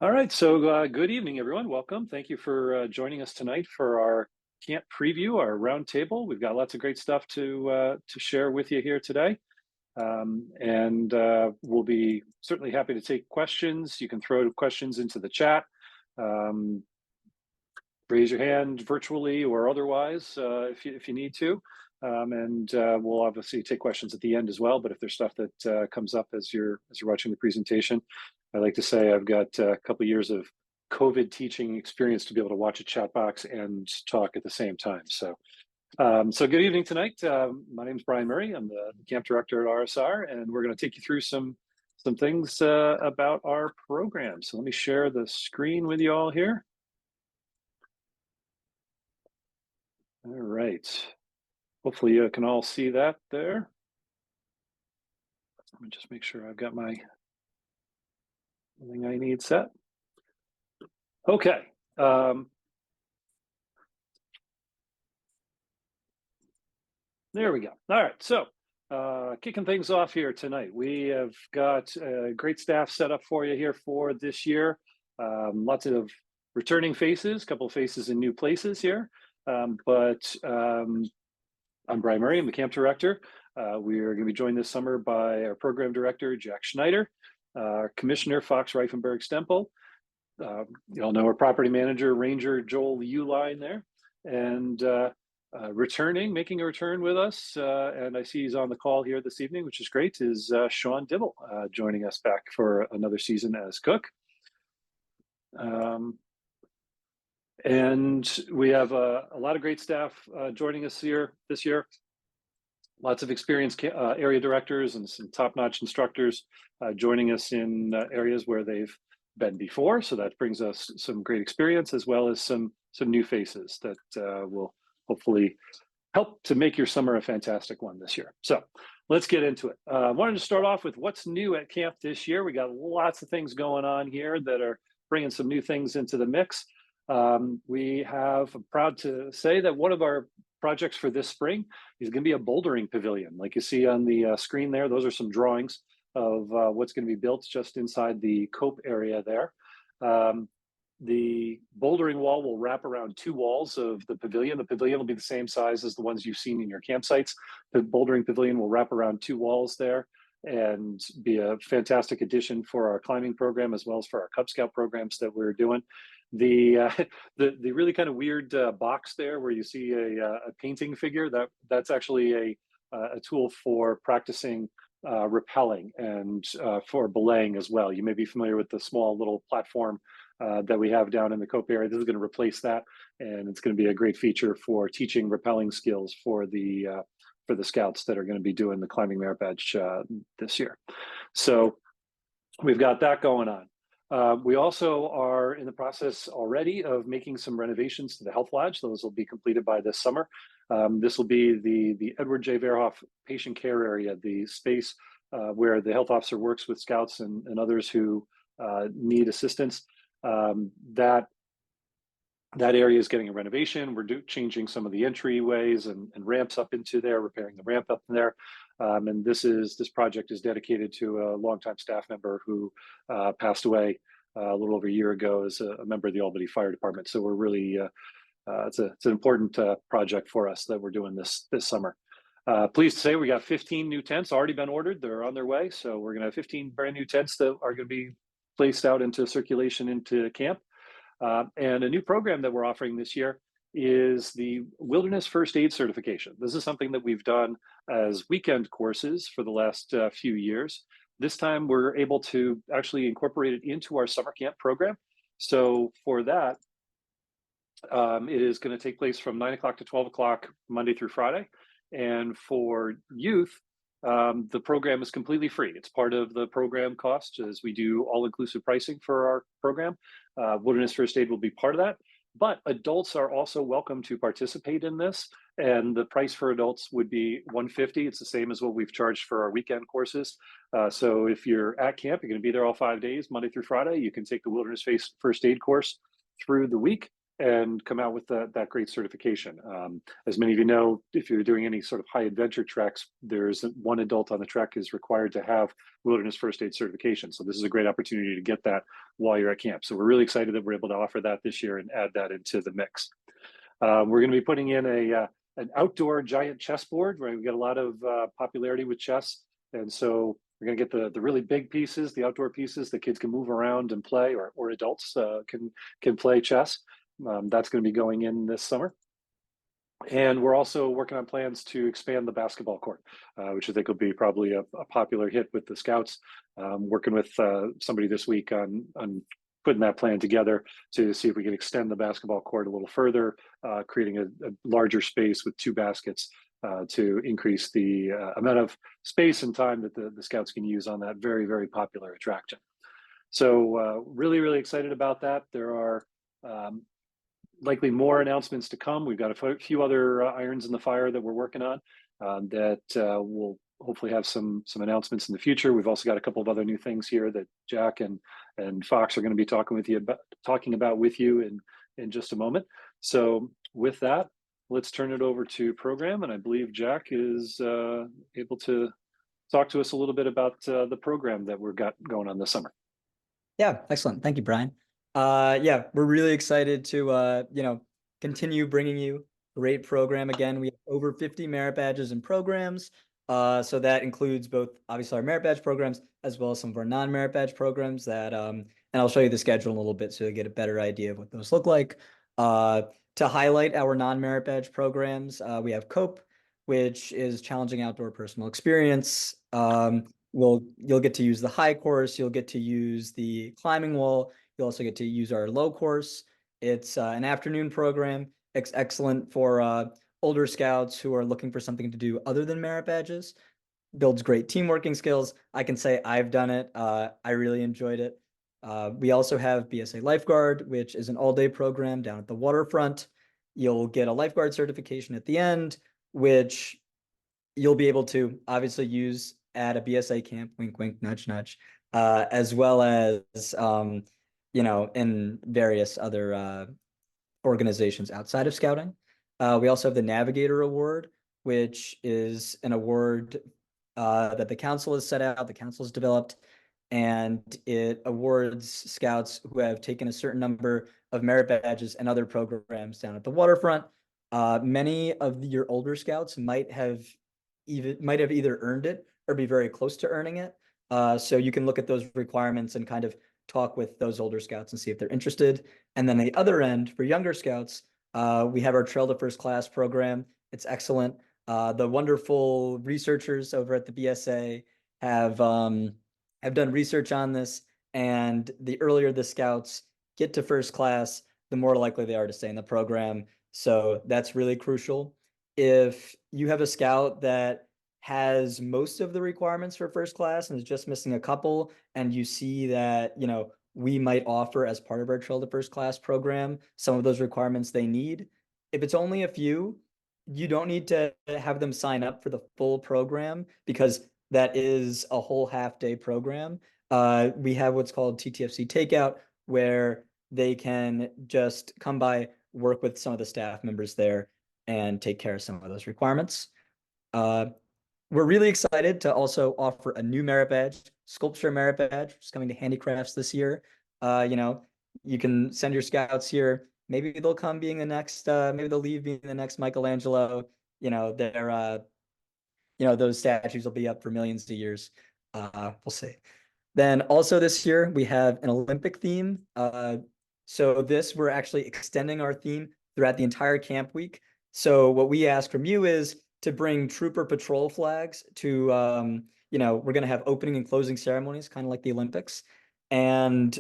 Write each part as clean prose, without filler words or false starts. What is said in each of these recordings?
All right, so good evening, everyone. Welcome. Thank you for joining us tonight for our camp preview, our roundtable. We've got lots of great stuff to share with you here today, and we'll be certainly happy to take questions. You can throw questions into the chat, um, raise your hand virtually or otherwise if you need to, and we'll obviously take questions at the end as well. But if there's stuff that comes up as you're watching the presentation, I like to say I've got a couple of years of COVID teaching experience to be able to watch a chat box and talk at the same time. So good evening tonight. My name is Brian Murray. I'm the camp director at RSR, and we're going to take you through some things about our program. So let me share the screen with you all here. All right. Hopefully you can all see that there. Let me just make sure I've got my everything I need set. Okay. There we go. All right. So kicking things off here tonight, we have got a great staff set up for you here for this year. Lots of returning faces, a couple of faces in new places here. But I'm Brian Murray. I'm the camp director. We are going to be joined this summer by our program director, Jack Schneider, Commissioner Fox Reifenberg Stempel. You all know our property manager, Ranger Joel Uline there. And making a return with us, and I see he's on the call here this evening, which is great, is Sean Dibble joining us back for another season as cook. And we have a lot of great staff joining us here this year. Lots of experienced area directors and some top-notch instructors joining us in areas where they've been before. So that brings us some great experience, as well as some new faces that will hopefully help to make your summer a fantastic one this year. So let's get into it. I wanted to start off with what's new at camp this year. We got lots of things going on here that are bringing some new things into the mix. I'm proud to say that one of our projects for this spring is going to be a bouldering pavilion. Like you see on the screen there, those are some drawings of what's going to be built just inside the cope area there. The bouldering wall will wrap around two walls of the pavilion. The pavilion will be the same size as the ones you've seen in your campsites. The bouldering pavilion will wrap around two walls there and be a fantastic addition for our climbing program, as well as for our Cub Scout programs that we're doing. The really kind of weird box there where you see a painting figure, that's actually a tool for practicing rappelling and for belaying as well. You may be familiar with the small little platform that we have down in the Cope area. This is going to replace that, and it's going to be a great feature for teaching rappelling skills for the scouts that are going to be doing the climbing merit badge this year. So we've got that going on. We also are in the process already of making some renovations to the Health Lodge. Those will be completed by this summer. This will be the Edward J. Verhoff patient care area, the space where the health officer works with scouts and others who need assistance. That area is getting a renovation. We're changing some of the entryways and ramps up into there, repairing the ramp up there. And this project is dedicated to a longtime staff member who passed away a little over a year ago as a member of the Albany Fire Department. So we're really, it's an important project for us that we're doing this summer. Pleased to say we got 15 new tents already been ordered. They're on their way. So we're going to have 15 brand new tents that are going to be placed out into circulation into camp. And a new program that we're offering this year is the Wilderness First Aid Certification. This is something that we've done as weekend courses for the last few years. This time we're able to actually incorporate it into our summer camp program. So for that, it is going to take place from 9 o'clock to 12 o'clock, Monday through Friday. And for youth, the program is completely free. It's part of the program cost, as we do all-inclusive pricing for our program. Wilderness First Aid will be part of that. But adults are also welcome to participate in this, and the price for adults would be $150. It's the same as what we've charged for our weekend courses. So if you're at camp, you're going to be there all 5 days, Monday through Friday. You can take the Wilderness First Aid course through the week, and come out with that great certification. As many of you know, if you're doing any sort of high adventure treks, there's one adult on the trek is required to have wilderness first aid certification. So this is a great opportunity to get that while you're at camp. So we're really excited that we're able to offer that this year and add that into the mix. We're going to be putting in an outdoor giant chessboard, where we've got a lot of popularity with chess. And so we're going to get the really big pieces, the outdoor pieces that kids can move around and play, or adults can play chess. That's going to be going in this summer. And we're also working on plans to expand the basketball court, which I think will be probably a popular hit with the Scouts. Working with somebody this week on putting that plan together to see if we can extend the basketball court a little further, creating a larger space with 2 baskets to increase the amount of space and time that the Scouts can use on that very, very popular attraction. So really, really excited about that. There are likely more announcements to come. We've got a few other irons in the fire that we're working on that will hopefully have some announcements in the future. We've also got a couple of other new things here that Jack and Fox are going to be talking about with you in just a moment. So with that, let's turn it over to program, and I believe Jack is able to talk to us a little bit about the program that we've got going on this summer. Yeah, excellent. Thank you, Brian. Yeah, we're really excited to continue bringing you a great program. Again, we have over 50 merit badges and programs. So that includes both obviously our merit badge programs as well as some of our non-merit badge programs that and I'll show you the schedule in a little bit so you get a better idea of what those look like. To highlight our non-merit badge programs, we have COPE, which is challenging outdoor personal experience. You'll get to use the high course, you'll get to use the climbing wall, you'll also get to use our low course. It's an afternoon program, excellent for older scouts who are looking for something to do other than merit badges. Builds great team working skills. I can say I've done it. I really enjoyed it. We also have BSA Lifeguard, which is an all-day program down at the waterfront. You'll get a lifeguard certification at the end, which you'll be able to obviously use at a BSA camp, wink, wink, nudge, nudge, as well as, in various other organizations outside of scouting. We also have the Navigator Award, which is an award that the council has set out, the council has developed, and it awards scouts who have taken a certain number of merit badges and other programs down at the waterfront. Many of your older scouts might have either earned it or be very close to earning it. So you can look at those requirements and kind of talk with those older scouts and see if they're interested. And then the other end, for younger scouts, we have our Trail to First Class program. It's excellent. The wonderful researchers over at the BSA have done research on this, and the earlier the scouts get to first class, the more likely they are to stay in the program. So that's really crucial. If you have a scout that has most of the requirements for first class and is just missing a couple, and you see that, we might offer as part of our Trail to First Class program some of those requirements they need. If it's only a few, you don't need to have them sign up for the full program because that is a whole half-day program. We have what's called TTFC Takeout, where they can just come by, work with some of the staff members there, and take care of some of those requirements. We're really excited to also offer a new merit badge, Sculpture Merit Badge, which is coming to Handicrafts this year. You can send your scouts here. Maybe they'll come being the next, maybe they'll leave being the next Michelangelo. Those statues will be up for millions of years. We'll see. Then also this year, we have an Olympic theme. So we're actually extending our theme throughout the entire camp week. So what we ask from you is to bring trooper patrol flags to, we're going to have opening and closing ceremonies, kind of like the Olympics. And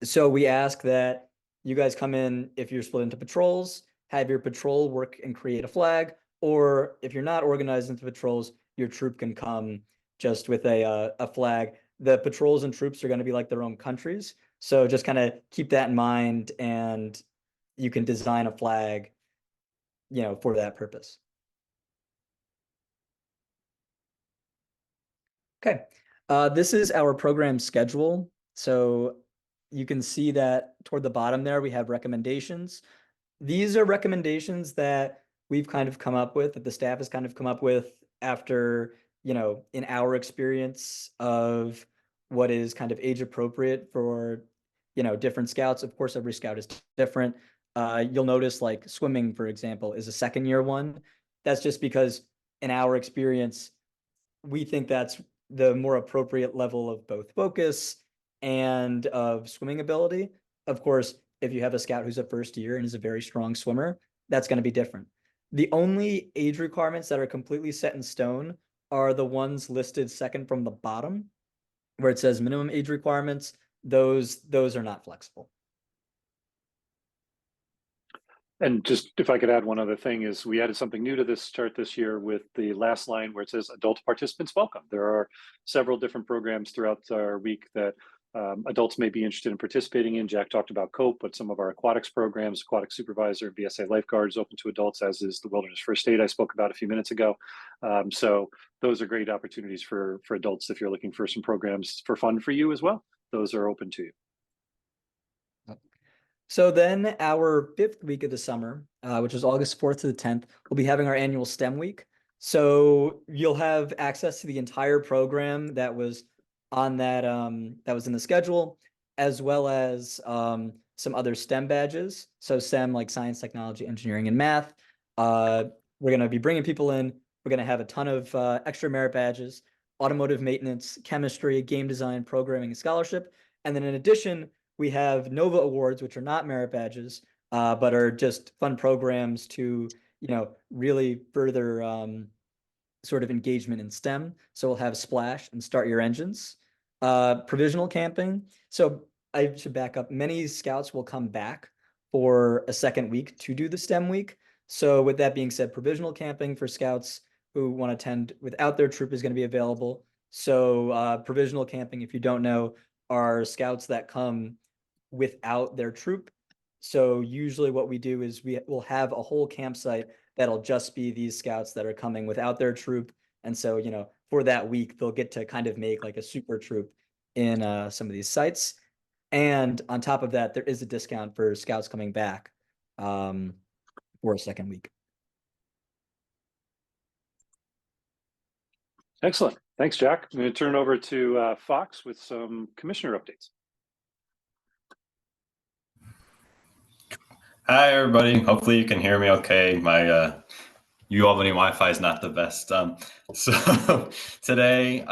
so we ask that you guys come in, if you're split into patrols, have your patrol work and create a flag, or if you're not organized into patrols, your troop can come just with a flag. The patrols and troops are going to be like their own countries. So just kind of keep that in mind, and you can design a flag, for that purpose. Okay, this is our program schedule. So you can see that toward the bottom there, we have recommendations. These are recommendations that we've kind of come up with, that the staff has kind of come up with after, in our experience of what is kind of age appropriate for, different scouts. Of course, every scout is different. You'll notice like swimming, for example, is a second year one. That's just because in our experience, we think that's the more appropriate level of both focus and of swimming ability. Of course, if you have a scout who's a first year and is a very strong swimmer, that's going to be different. The only age requirements that are completely set in stone are the ones listed second from the bottom, where it says minimum age requirements. Those are not flexible. And just if I could add one other thing, is we added something new to this chart this year with the last line where it says adult participants welcome. There are several different programs throughout our week that adults may be interested in participating in. Jack talked about COPE, but some of our aquatics programs, aquatic supervisor, BSA lifeguards, open to adults, as is the wilderness first aid I spoke about a few minutes ago. So those are great opportunities for adults if you're looking for some programs for fun for you as well. Those are open to you. So then our 5th week of the summer, which is August 4th to the 10th, we'll be having our annual STEM week. So you'll have access to the entire program that was on that was in the schedule, as well as some other STEM badges. So STEM like science, technology, engineering, and math. We're going to be bringing people in. We're going to have a ton of extra merit badges, automotive maintenance, chemistry, game design, programming, and scholarship. And then in addition, we have Nova Awards, which are not merit badges, but are just fun programs to, really further sort of engagement in STEM. So we'll have Splash and Start Your Engines. Provisional camping. So I should back up. Many scouts will come back for a second week to do the STEM week. So with that being said, provisional camping for scouts who want to attend without their troop is going to be available. So provisional camping, if you don't know, are scouts that come without their troop. So usually what we do is we will have a whole campsite that'll just be these scouts that are coming without their troop. And so, for that week, they'll get to kind of make like a super troop in some of these sites. And on top of that, there is a discount for scouts coming back for a second week. Excellent. Thanks, Jack. I'm going to turn it over to Fox with some commissioner updates. Hi, everybody. Hopefully you can hear me okay. My Albany Wi-Fi is not the best. So today,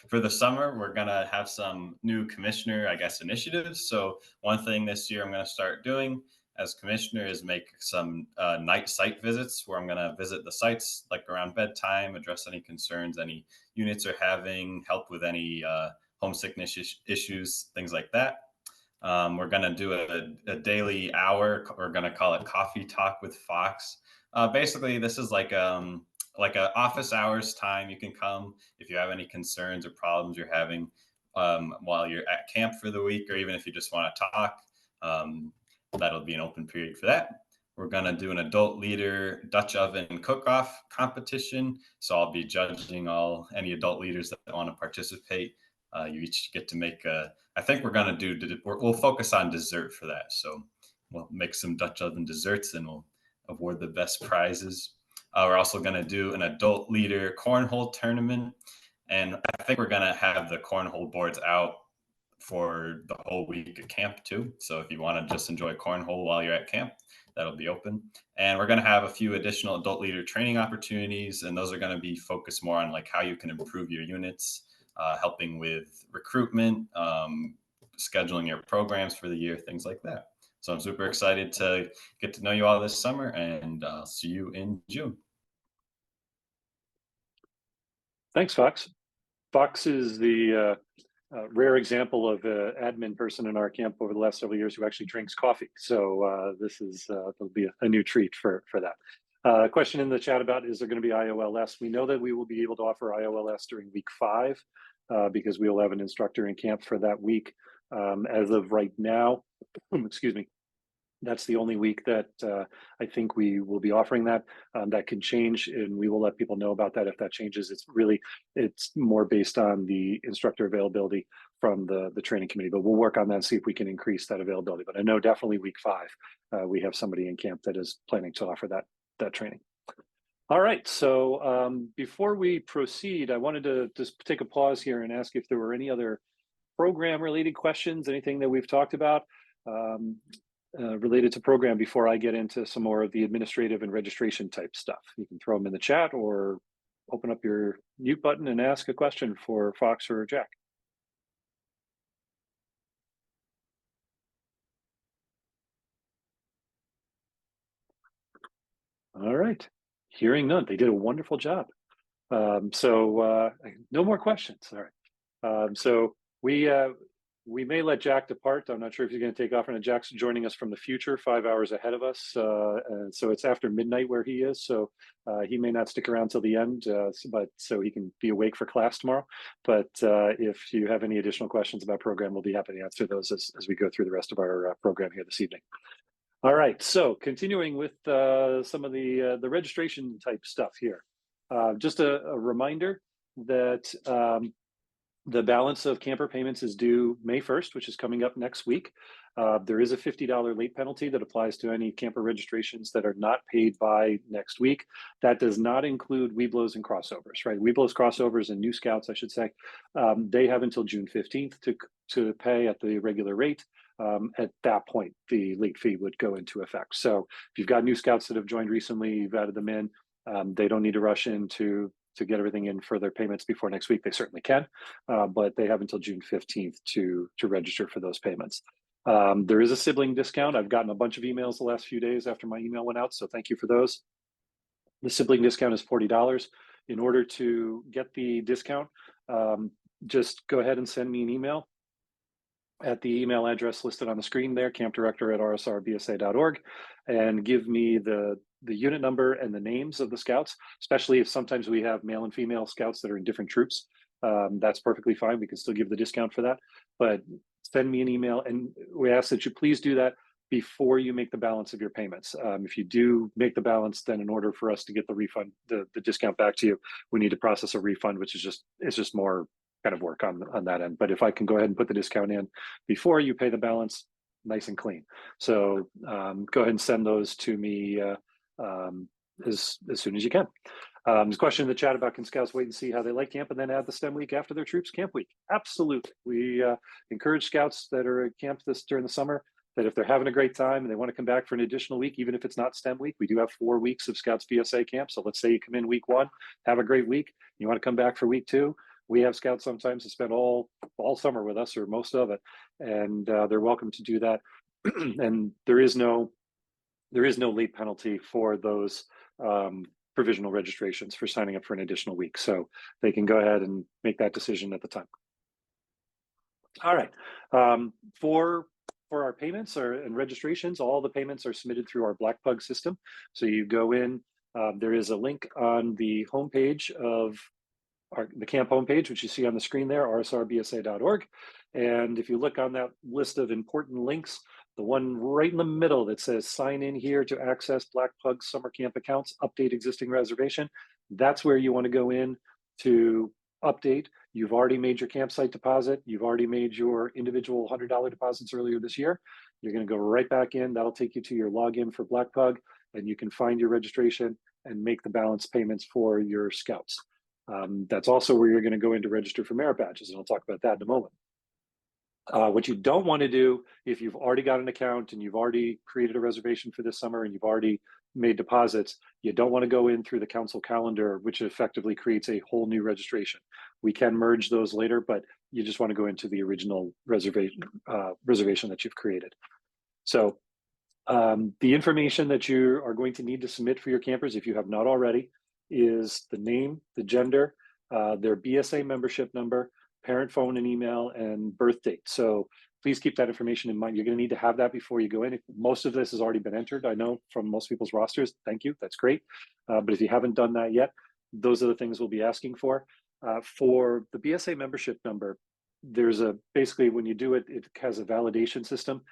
for the summer, we're gonna have some new commissioner, initiatives. So one thing this year I'm gonna start doing as commissioner is make some night site visits where I'm gonna visit the sites like around bedtime, address any concerns any units are having, help with any homesickness issues, things like that. We're going to do a daily hour. We're going to call it Coffee Talk with Fox. Basically, this is like a office hours time. You can come if you have any concerns or problems you're having while you're at camp for the week, or even if you just want to talk. That'll be an open period for that. We're going to do an adult leader Dutch oven cook-off competition. So I'll be judging any adult leaders that want to participate. You each get to make I think we'll focus on dessert for that. So we'll make some Dutch oven desserts and we'll award the best prizes. We're also going to do an adult leader cornhole tournament. And I think we're going to have the cornhole boards out for the whole week at camp too. So if you want to just enjoy cornhole while you're at camp, that'll be open. And we're going to have a few additional adult leader training opportunities. And those are going to be focused more on like how you can improve your units, helping with recruitment, scheduling your programs for the year, things like that. So I'm super excited to get to know you all this summer, and I'll see you in June. Thanks, Fox. Fox is the rare example of an admin person in our camp over the last several years who actually drinks coffee. So there'll be a new treat for that. Question in the chat about, is there going to be IOLS? We know that we will be able to offer IOLS during week 5 because we will have an instructor in camp for that week. As of right now, excuse me, That's the only week that I think we will be offering that. That can change, and we will let people know about that if that changes. It's more based on the instructor availability from the training committee, but we'll work on that and see if we can increase that availability. But I know definitely week 5, we have somebody in camp that is planning to offer that training. All right, so before we proceed, I wanted to just take a pause here and ask if there were any other program-related questions, anything that we've talked about related to program before I get into some more of the administrative and registration type stuff. You can throw them in the chat or open up your mute button and ask a question for Fox or Jack. All right, hearing none. They did a wonderful job. So no more questions. All right. So we may let Jack depart. I'm not sure if he's going to take off. And Jack's joining us from the future, 5 hours ahead of us. And so it's after midnight where he is. So he may not stick around till the end, but so he can be awake for class tomorrow. But if you have any additional questions about program, we'll be happy to answer those as we go through the rest of our program here this evening. All right, so continuing with some of the registration type stuff here. Just a reminder that the balance of camper payments is due May 1st, which is coming up next week. There is a $50 late penalty that applies to any camper registrations that are not paid by next week. That does not include Webelos and crossovers, right? Webelos, crossovers, and new scouts, I should say. They have until June 15th to pay at the regular rate. At that point, the late fee would go into effect. So if you've got new scouts that have joined recently, you've added them in, they don't need to rush in to get everything in for their payments before next week. They certainly can, but they have until June 15th to register for those payments. There is a sibling discount. I've gotten a bunch of emails the last few days after my email went out, so thank you for those. The sibling discount is $40. In order to get the discount, just go ahead and send me an email at the email address listed on the screen there, campdirector@rsrbsa.org, and give me the unit number and the names of the scouts, especially if sometimes we have male and female scouts that are in different troops. That's perfectly fine. We can still give the discount for that, but send me an email, and we ask that you please do that before you make the balance of your payments. If you do make the balance, then in order for us to get the refund, the discount back to you, we need to process a refund, which is just more kind of work on that end. But if I can go ahead and put the discount in before you pay the balance, nice and clean. So go ahead and send those to me as soon as you can. There's a question in the chat about, can scouts wait and see how they like camp and then add the STEM week after their troops camp week? Absolutely. We encourage scouts that are at camp during the summer that if they're having a great time and they want to come back for an additional week, even if it's not STEM week, we do have 4 weeks of Scouts BSA camp. So let's say you come in week 1, have a great week, you want to come back for week 2. We have scouts sometimes that spend all summer with us, or most of it, and they're welcome to do that. And there is no late penalty for those provisional registrations for signing up for an additional week. So they can go ahead and make that decision at the time. All right, for our payments and registrations, all the payments are submitted through our Black Pug system. So you go in, there is a link on the homepage of the camp homepage, which you see on the screen there, rsrbsa.org. And if you look on that list of important links, the one right in the middle that says sign in here to access Black Pug summer camp accounts, update existing reservation, that's where you want to go in to update. You've already made your campsite deposit. You've already made your individual $100 deposits earlier this year. You're going to go right back in. That'll take you to your login for Black Pug, and you can find your registration and make the balance payments for your scouts. That's also where you're going to go in to register for merit badges, and I'll talk about that in a moment. What you don't want to do, if you've already got an account and you've already created a reservation for this summer and you've already made deposits, you don't want to go in through the council calendar, which effectively creates a whole new registration. We can merge those later, but you just want to go into the original reservation that you've created. So the information that you are going to need to submit for your campers, if you have not already, is the name, the gender, their BSA membership number, parent phone and email, and birth date. So please keep that information in mind. You're going to need to have that before you go in. Most of this has already been entered, I know, from most people's rosters. Thank you. That's great. But if you haven't done that yet, those are the things we'll be asking for. For the BSA membership number, there's basically when you do it, it has a validation system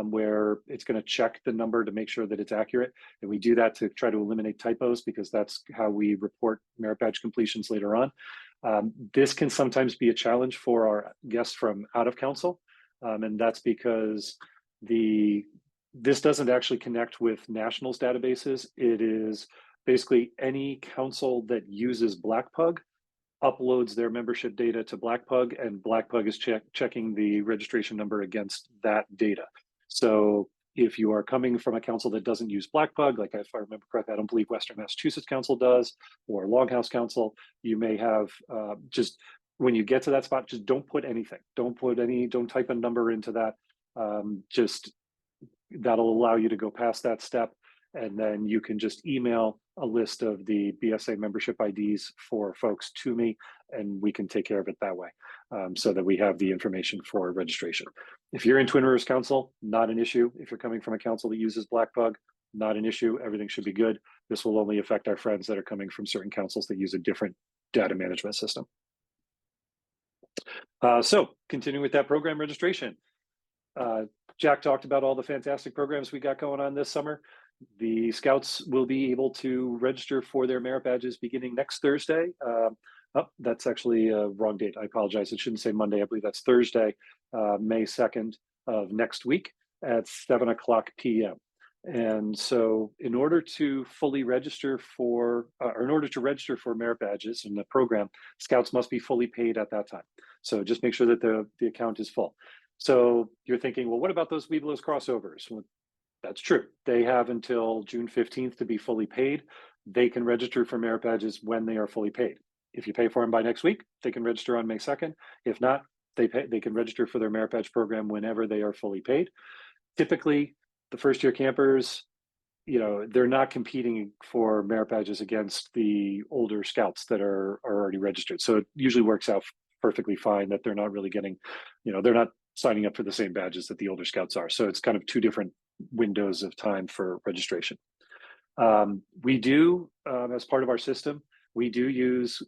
where it's going to check the number to make sure that it's accurate. And we do that to try to eliminate typos, because that's how we report merit badge completions later on. This can sometimes be a challenge for our guests from out of council. And that's because this doesn't actually connect with nationals databases. It is basically any council that uses BlackPug uploads their membership data to BlackPug, and BlackPug is checking the registration number against that data. So if you are coming from a council that doesn't use BlackPug, like if I remember correctly, I don't believe Western Massachusetts Council does, or Longhouse Council, you may have just, when you get to that spot, just don't put anything. Don't type a number into that. Just that'll allow you to go past that step. And then you can just email a list of the BSA membership IDs for folks to me, and we can take care of it that way, so that we have the information for registration. If you're in Twin Rivers Council, not an issue. If you're coming from a council that uses BlackPug, not an issue. Everything should be good. This will only affect our friends that are coming from certain councils that use a different data management system. So continuing with that program registration, Jack talked about all the fantastic programs we got going on this summer. The Scouts will be able to register for their merit badges beginning next Thursday. Oh, that's actually a wrong date. I apologize. It shouldn't say Monday. I believe that's Thursday, May 2nd of next week at 7:00 p.m. And so in order to fully register for, or in order to register for merit badges in the program, Scouts must be fully paid at that time. So just make sure that the account is full. So you're thinking, well, what about those Webelos crossovers? Well, that's true. They have until June 15th to be fully paid. They can register for merit badges when they are fully paid. If you pay for them by next week, they can register on May 2nd. If not, they can register for their merit badge program whenever they are fully paid. Typically, the first-year campers, they're not competing for merit badges against the older Scouts that are already registered. So it usually works out perfectly fine that they're not really getting, they're not signing up for the same badges that the older Scouts are. So it's kind of two different windows of time for registration. We do, as part of our system, we do use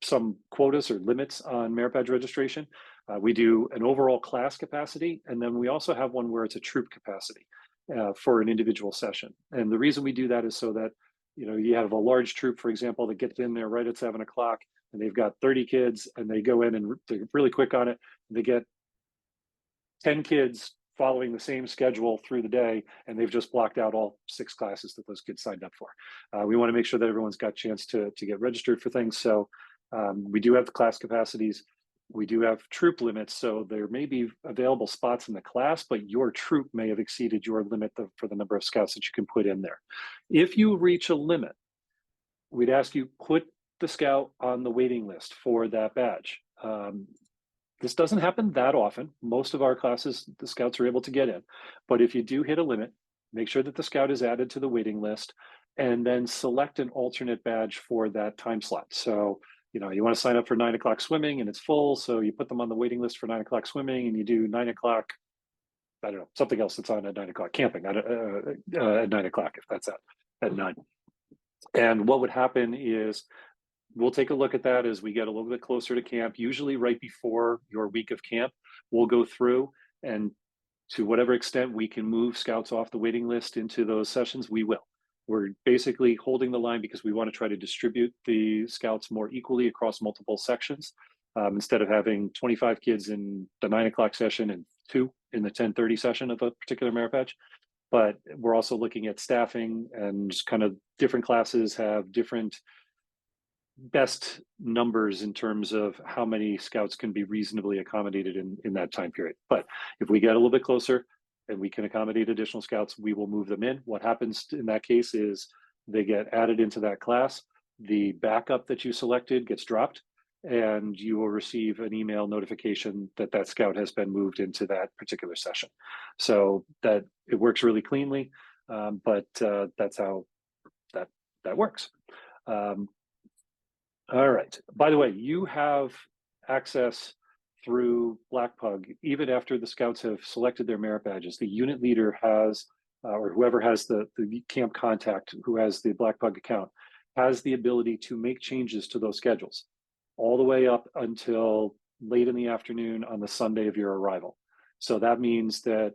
some quotas or limits on merit badge registration. We do an overall class capacity, and then we also have one where it's a troop capacity for an individual session. And the reason we do that is so that, you have a large troop, for example, that gets in there right at 7:00, and they've got 30 kids, and they go in and they're really quick on it. They get 10 kids following the same schedule through the day, and they've just blocked out all 6 classes that those kids signed up for. We want to make sure that everyone's got a chance to get registered for things. So we do have the class capacities. We do have troop limits. So there may be available spots in the class, but your troop may have exceeded your limit for the number of Scouts that you can put in there. If you reach a limit, we'd ask you put the Scout on the waiting list for that badge. This doesn't happen that often. Most of our classes, the Scouts are able to get in. But if you do hit a limit, make sure that the Scout is added to the waiting list, and then select an alternate badge for that time slot. So, you want to sign up for 9:00 swimming and it's full. So you put them on the waiting list for 9:00 swimming, and you do 9:00, I don't know, something else that's on at 9:00, camping at 9:00, if that's at 9. And what would happen is, we'll take a look at that as we get a little bit closer to camp. Usually right before your week of camp, we'll go through, and to whatever extent we can move Scouts off the waiting list into those sessions, we will. We're basically holding the line because we want to try to distribute the Scouts more equally across multiple sections. Instead of having 25 kids in the 9:00 session and 2 in the 10:30 session of a particular merit badge. But we're also looking at staffing, and just kind of different classes have different best numbers in terms of how many Scouts can be reasonably accommodated in that time period. But if we get a little bit closer and we can accommodate additional Scouts, we will move them in. What happens in that case is they get added into that class. The backup that you selected gets dropped, and you will receive an email notification that that Scout has been moved into that particular session. So that it works really cleanly, but that's how that works. All right. By the way, you have access through BlackPug, even after the Scouts have selected their merit badges. The unit leader has, or whoever has the camp contact who has the BlackPug account, has the ability to make changes to those schedules all the way up until late in the afternoon on the Sunday of your arrival. So that means that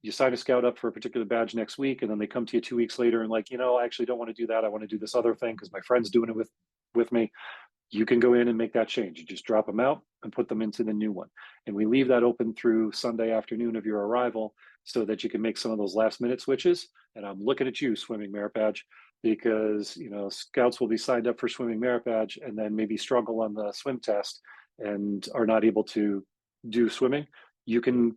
you sign a scout up for a particular badge next week, and then they come to you 2 weeks later and like, you know, I actually don't want to do that. I want to do this other thing because my friend's doing it with me. You can go in and make that change. You just drop them out and put them into the new one. And we leave that open through Sunday afternoon of your arrival so that you can make some of those last minute switches. And I'm looking at you, swimming merit badge, because, you know, scouts will be signed up for swimming merit badge and then maybe struggle on the swim test and are not able to do swimming. You can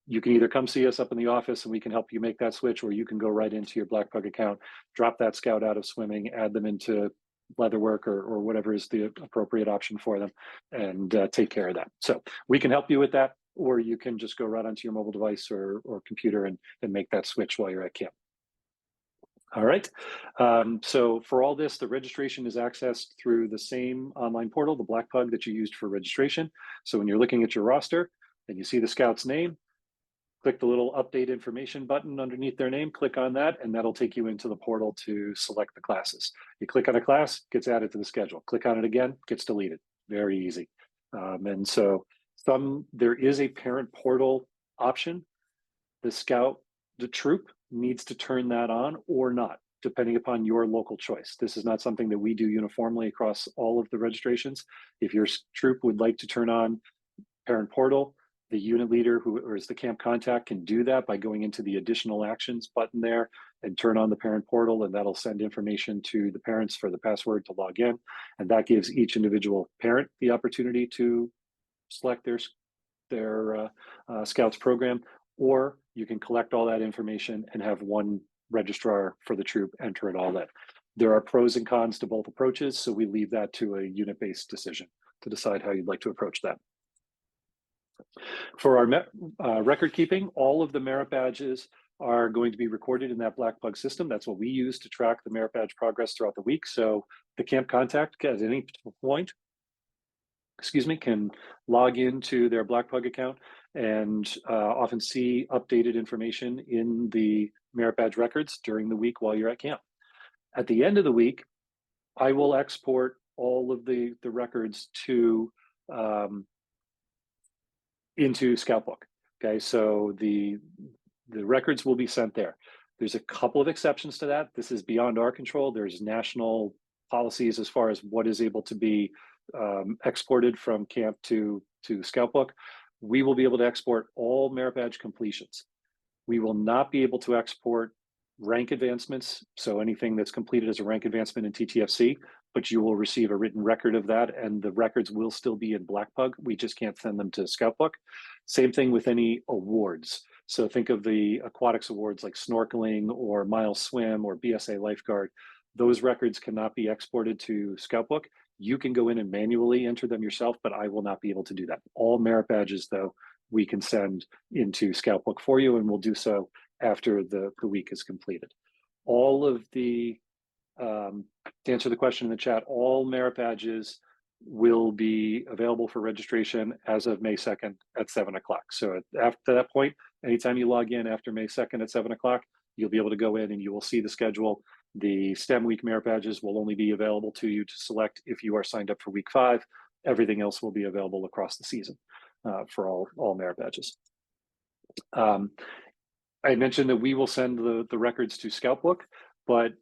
either come see us up in the office and we can help you make that switch, or you can go right into your Black Pug account, drop that scout out of swimming, add them into leatherwork or whatever is the appropriate option for them, and take care of that. So we can help you with that, or you can just go right onto your mobile device or computer and make that switch while you're at camp. All right. So for all this, the registration is accessed through the same online portal, the Black Pug that you used for registration. So when you're looking at your roster and you see the scout's name, click the little update information button underneath their name, click on that, and that'll take you into the portal to select the classes. You click on a class, gets added to the schedule. Click on it again, gets deleted. Very easy. And so there is a parent portal option. The troop needs to turn that on or not, depending upon your local choice. This is not something that we do uniformly across all of the registrations. If your troop would like to turn on parent portal, the unit leader or is the camp contact can do that by going into the additional actions button there and turn on the parent portal, and that'll send information to the parents for the password to log in. And that gives each individual parent the opportunity to select their Scouts program, or you can collect all that information and have one registrar for the troop enter it all in. There are pros and cons to both approaches, so we leave that to a unit-based decision to decide how you'd like to approach that. For our record keeping, all of the merit badges are going to be recorded in that Black Pug system. That's what we use to track the merit badge progress throughout the week. So the camp contact at any point, can log into their Black Pug account and often see updated information in the merit badge records during the week while you're at camp. At the end of the week, I will export all of the records to into Scoutbook. Okay, so the records will be sent there. There's a couple of exceptions to that. This is beyond our control. There's national policies as far as what is able to be exported from camp to Scoutbook. We will be able to export all merit badge completions. We will not be able to export rank advancements, so anything that's completed as a rank advancement in TTFC, but you will receive a written record of that, and the records will still be in Black Pug. We just can't send them to Scoutbook. Same thing with any awards. So think of the aquatics awards like snorkeling or mile swim or BSA lifeguard. Those records cannot be exported to Scoutbook. You can go in and manually enter them yourself, but I will not be able to do that. All merit badges, though, we can send into Scoutbook for you, and we'll do so after the week is completed. All of the, to answer the question in the chat, all merit badges will be available for registration as of May 2nd at 7 o'clock. So after that point, anytime you log in after May 2nd at 7 o'clock, you'll be able to go in and you will see the schedule. The STEM week merit badges will only be available to you to select if you are signed up for week 5. Everything else will be available across the season for all merit badges. I mentioned that we will send the records to Scoutbook, but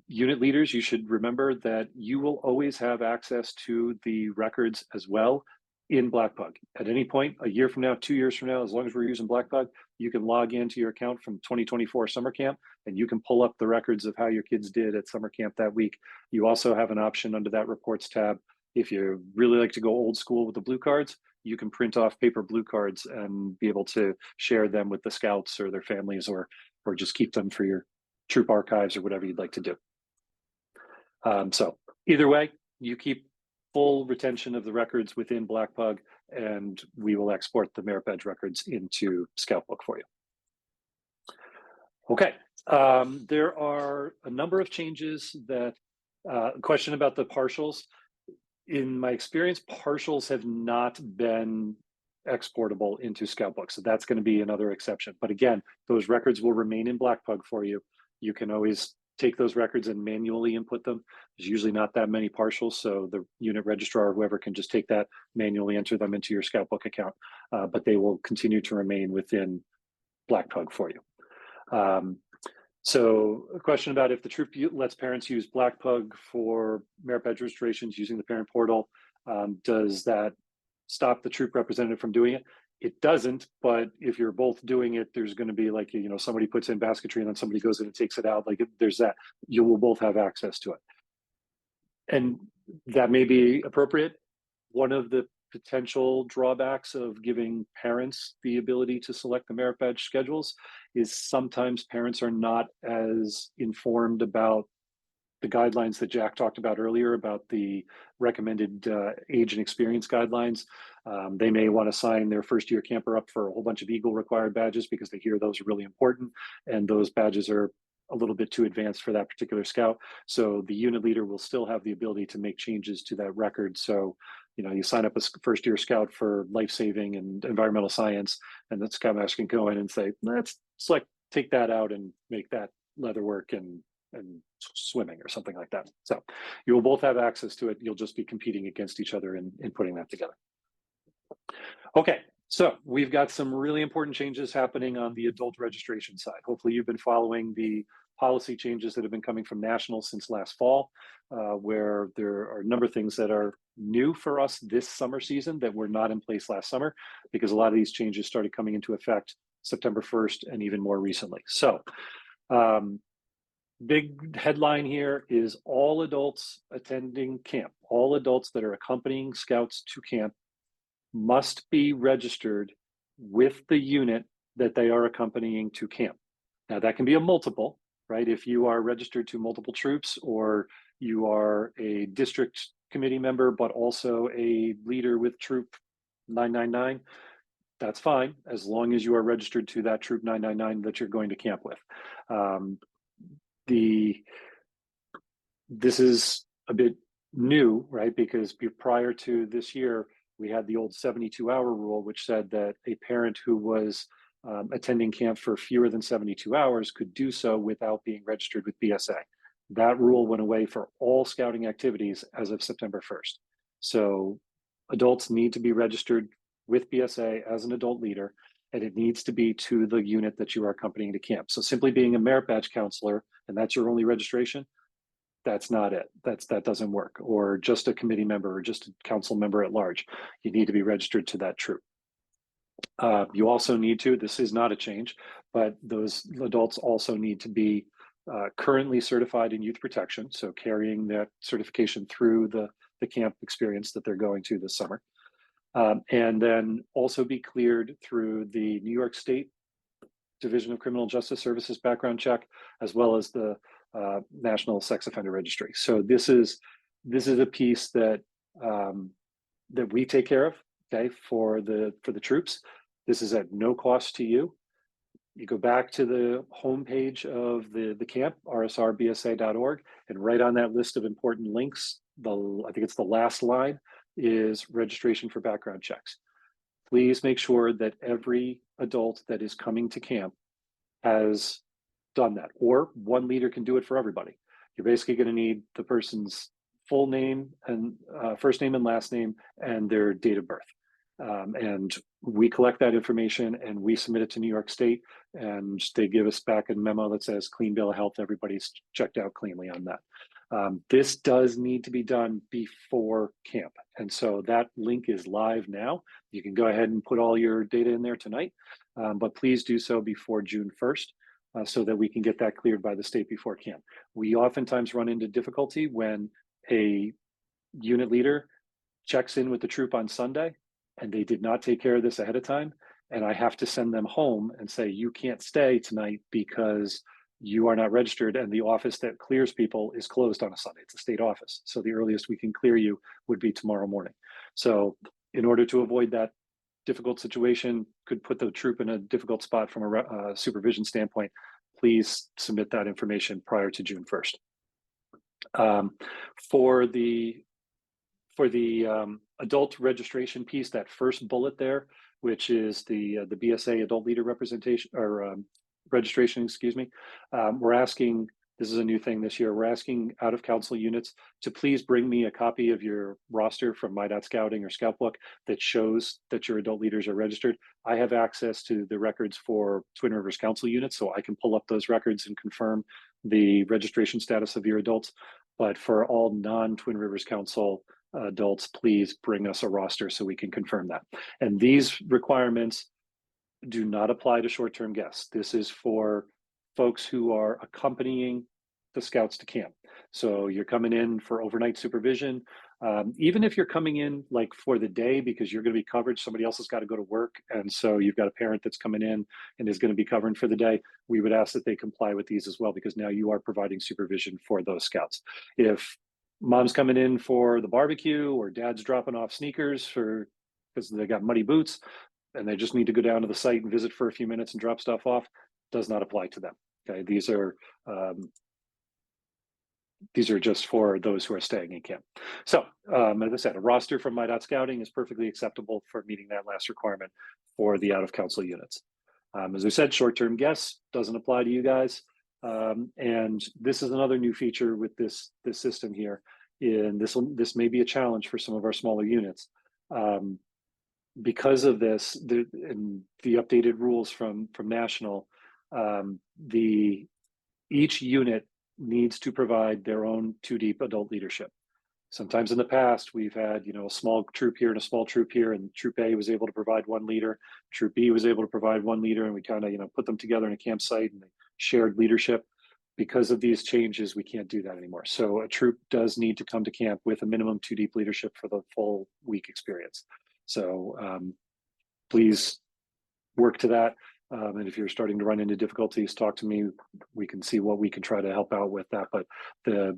unit leaders, you should remember that you will always have access to the records as well in Black Pug. At any point, a year from now, 2 years from now, as long as we're using Black Pug, you can log into your account from 2024 summer camp and you can pull up the records of how your kids did at summer camp that week. You also have an option under that reports tab. If you really like to go old school with the blue cards, you can print off paper blue cards and be able to share them with the scouts or their families, or just keep them for your troop archives or whatever you'd like to do. So either way, you keep full retention of the records within Black Pug, and we will export the merit badge records into Scoutbook for you. Okay, there are a number of changes that, question about the partials. In my experience, partials have not been exportable into Scoutbook, so that's going to be another exception. But again, those records will remain in Black Pug for you. You can always take those records and manually input them. There's usually not that many partials, so the unit registrar or whoever can just take that, manually enter them into your Scout Book account, but they will continue to remain within Black Pug for you. So a question about if the troop lets parents use Black Pug for merit badge registrations using the parent portal, does that stop the troop representative from doing it? It doesn't, but if you're both doing it, there's going to be like, you know, somebody puts in basketry and then somebody goes in and takes it out. Like there's that, you will both have access to it. And that may be appropriate. One of the potential drawbacks of giving parents the ability to select the merit badge schedules is sometimes parents are not as informed about the guidelines that Jack talked about earlier about the recommended age and experience guidelines. They may want to sign their first year camper up for a whole bunch of Eagle required badges because they hear those are really important, and those badges are a little bit too advanced for that particular scout. So the unit leader will still have the ability to make changes to that record. So, you know, you sign up a first year scout for life saving and environmental science, and the scoutmaster can go in and say, let's select, take that out and make that leather work and swimming or something like that. So you will both have access to it. You'll just be competing against each other in putting that together. Okay, so we've got some really important changes happening on the adult registration side. Hopefully you've been following the policy changes that have been coming from national since last fall, where there are a number of things that are new for us this summer season that were not in place last summer, because a lot of these changes started coming into effect September 1st and even more recently. So big headline here is all adults attending camp, all adults that are accompanying scouts to camp must be registered with the unit that they are accompanying to camp. Now that can be a multiple, right? If you are registered to multiple troops, or you are a district committee member, but also a leader with troop 999, that's fine, as long as you are registered to that troop 999 that you're going to camp with. This is a bit new, right? Because prior to this year, we had the old 72-hour rule, which said that a parent who was attending camp for fewer than 72 hours could do so without being registered with BSA. That rule went away for all scouting activities as of September 1st. So adults need to be registered with BSA as an adult leader, and it needs to be to the unit that you are accompanying to camp. So simply being a merit badge counselor, and that's your only registration, that's not it. That doesn't work. Or just a committee member or just a council member at large. You need to be registered to that troop. You also need to, this is not a change, but those adults also need to be currently certified in youth protection. So carrying that certification through the camp experience that they're going to this summer. And then also be cleared through the New York State Division of Criminal Justice Services background check, as well as the National Sex Offender Registry. So this is a piece that that we take care of, okay, for the troops. This is at no cost to you. You go back to the homepage of the camp, rsrbsa.org, and right on that list of important links, I think it's the last line, is registration for background checks. Please make sure that every adult that is coming to camp has done that, or one leader can do it for everybody. You're basically going to need the person's full name and first name and last name and their date of birth. And we collect that information and we submit it to New York State, and they give us back a memo that says clean bill of health. Everybody's checked out cleanly on that. This does need to be done before camp. And so that link is live now. You can go ahead and put all your data in there tonight, but please do so before June 1st. So that we can get that cleared by the state before camp. We oftentimes run into difficulty when a unit leader checks in with the troop on Sunday and they did not take care of this ahead of time, and I have to send them home and say, you can't stay tonight because you are not registered, and the office that clears people is closed on a Sunday. It's a state office. So the earliest we can clear you would be tomorrow morning. So in order to avoid that difficult situation, could put the troop in a difficult spot from a supervision standpoint, please submit that information prior to June 1st. For the adult registration piece, that first bullet there, which is the BSA adult leader representation or registration, excuse me, we're asking this is a new thing this year. We're asking out of council units to please bring me a copy of your roster from My.Scouting or Scout Book that shows that your adult leaders are registered. I have access to the records for Twin Rivers Council units, so I can pull up those records and confirm the registration status of your adults. But for all non-Twin Rivers Council adults, please bring us a roster so we can confirm that. And these requirements do not apply to short-term guests. This is for folks who are accompanying the scouts to camp. So you're coming in for overnight supervision. Even if you're coming in like for the day because you're going to be covered, somebody else has got to go to work, and so you've got a parent that's coming in and is going to be covering for the day, we would ask that they comply with these as well, because now you are providing supervision for those scouts. If mom's coming in for the barbecue, or dad's dropping off sneakers because they got muddy boots and they just need to go down to the site and visit for a few minutes and drop stuff off, does not apply to them. Okay, these are just for those who are staying in camp. So as I said, a roster from My.Scouting is perfectly acceptable for meeting that last requirement for the out of council units. As I said, short-term guests doesn't apply to you guys. And this is another new feature with this system here. And this may be a challenge for some of our smaller units. Because of this, and the updated rules from National, each unit needs to provide their own 2-deep adult leadership. Sometimes in the past, we've had, a small troop here and a small troop here, and Troop A was able to provide 1 leader, Troop B was able to provide 1 leader, and we kind of, put them together in a campsite and they shared leadership. Because of these changes, we can't do that anymore. So a troop does need to come to camp with a minimum 2-deep leadership for the full week experience. So please work to that. And if you're starting to run into difficulties, talk to me. We can see what we can try to help out with that. But the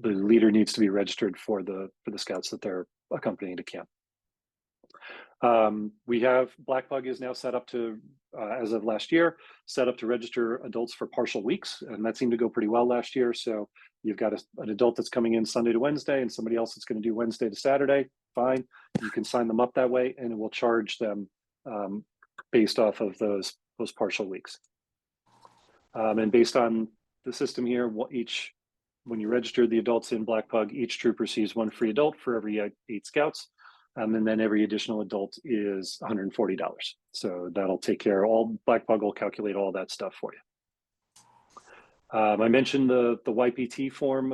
leader needs to be registered for the scouts that they're accompanying to camp. We have Black Pug is now set up to, as of last year, set up to register adults for partial weeks, and that seemed to go pretty well last year. So you've got an adult that's coming in Sunday to Wednesday, and somebody else that's going to do Wednesday to Saturday. Fine, you can sign them up that way, and it will charge them based off of those partial weeks. And based on the system here, when you register the adults in Black Pug, each troop receives 1 free adult for every 8 scouts. And then every additional adult is $140. So that'll take care of all. Black Pug will calculate all that stuff for you. I mentioned the YPT form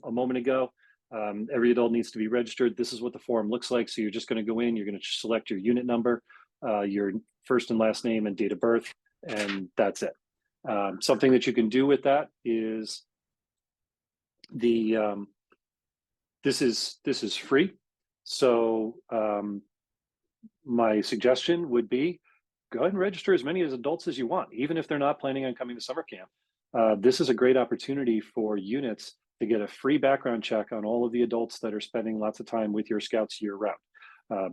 a moment ago. Every adult needs to be registered. This is what the form looks like. So you're just going to go in, you're going to select your unit number, your first and last name and date of birth, and that's it. Something that you can do with that is this is free. So my suggestion would be go ahead and register as many as adults as you want, even if they're not planning on coming to summer camp. This is a great opportunity for units to get a free background check on all of the adults that are spending lots of time with your scouts year round.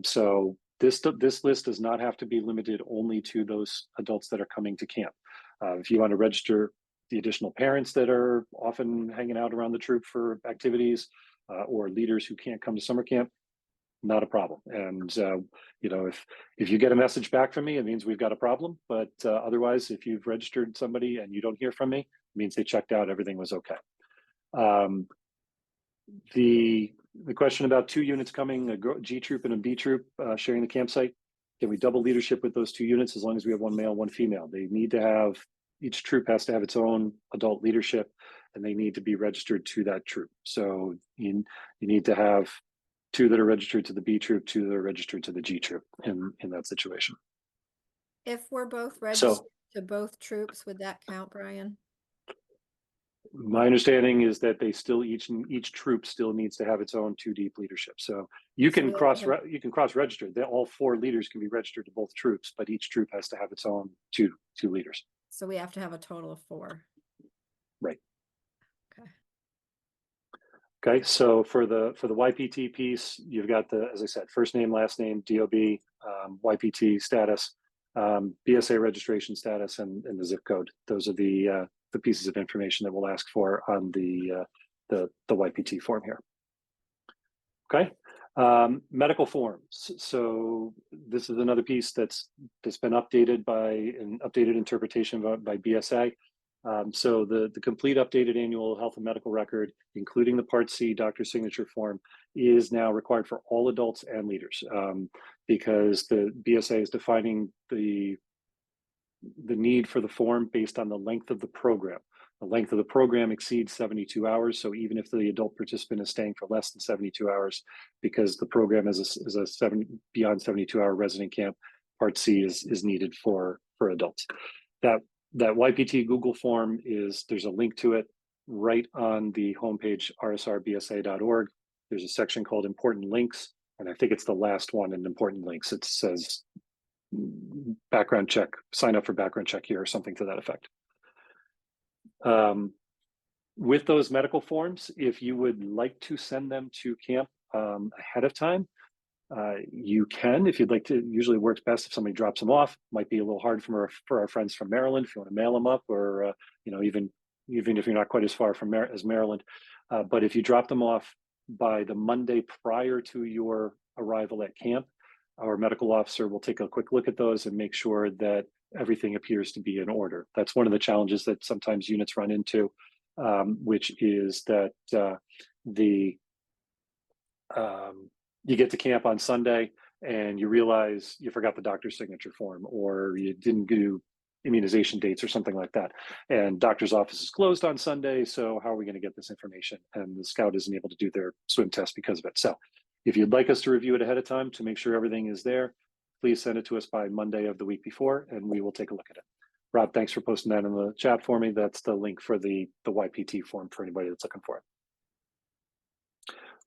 So this list does not have to be limited only to those adults that are coming to camp. If you want to register the additional parents that are often hanging out around the troop for activities, or leaders who can't come to summer camp, not a problem. And if you get a message back from me, it means we've got a problem. But otherwise, if you've registered somebody and you don't hear from me, it means they checked out, everything was okay. The question about 2 units coming, a G troop and a B troop sharing the campsite, can we double leadership with those 2 units as long as we have 1 male, 1 female? They need to have, each troop has to have its own adult leadership, and they need to be registered to that troop. So you need to have 2 that are registered to the B troop, 2 that are registered to the G troop in that situation. If we're both registered to both troops, would that count, Brian? My understanding is that they still each troop still needs to have its own 2-deep leadership. So you can cross register. All 4 leaders can be registered to both troops, but each troop has to have its own two leaders. So we have to have a total of 4. Right. Okay. Okay. So for the YPT piece, you've got as I said, first name, last name, DOB, YPT status, BSA registration status, and the zip code. Those are the pieces of information that we'll ask for on the YPT form here. Okay, medical forms. So this is another piece that's been updated by an updated interpretation by BSA. So the complete updated annual health and medical record, including the Part C doctor signature form, is now required for all adults and leaders, because the BSA is defining the need for the form based on the length of the program. The length of the program exceeds 72 hours. So even if the adult participant is staying for less than 72 hours, because the program is a beyond 72-hour resident camp, Part C is needed for adults. That YPT Google form there's a link to it right on the homepage, rsrbsa.org. There's a section called Important Links, and I think it's the last one in Important Links. It says background check, sign up for background check here, or something to that effect. With those medical forms, if you would like to send them to camp ahead of time, you can. If you'd like to, usually works best if somebody drops them off. Might be a little hard for our friends from Maryland if you want to mail them up, or even if you're not quite as far from as Maryland. But if you drop them off by the Monday prior to your arrival at camp, our medical officer will take a quick look at those and make sure that everything appears to be in order. That's one of the challenges that sometimes units run into, which is that you get to camp on Sunday and you realize you forgot the doctor's signature form, or you didn't do immunization dates or something like that. And doctor's office is closed on Sunday, so how are we going to get this information? And the scout isn't able to do their swim test because of it. So if you'd like us to review it ahead of time to make sure everything is there, please send it to us by Monday of the week before, and we will take a look at it. Rob, thanks for posting that in the chat for me. That's the link for the YPT form for anybody that's looking for it.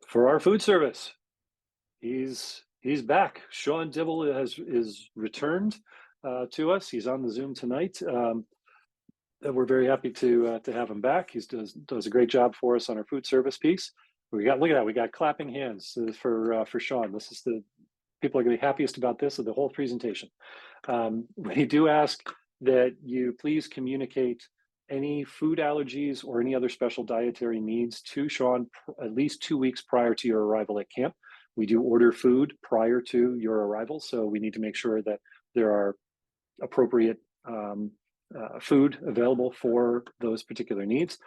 For our food service, he's back. Sean Dibble is returned to us. He's on the Zoom tonight. We're very happy to have him back. He does a great job for us on our food service piece. Look at that. We got clapping hands for Sean. This is people are going to be happiest about this of the whole presentation. We do ask that you please communicate any food allergies or any other special dietary needs to Sean at least 2 weeks prior to your arrival at camp. We do order food prior to your arrival, so we need to make sure that there are appropriate food available for those particular needs.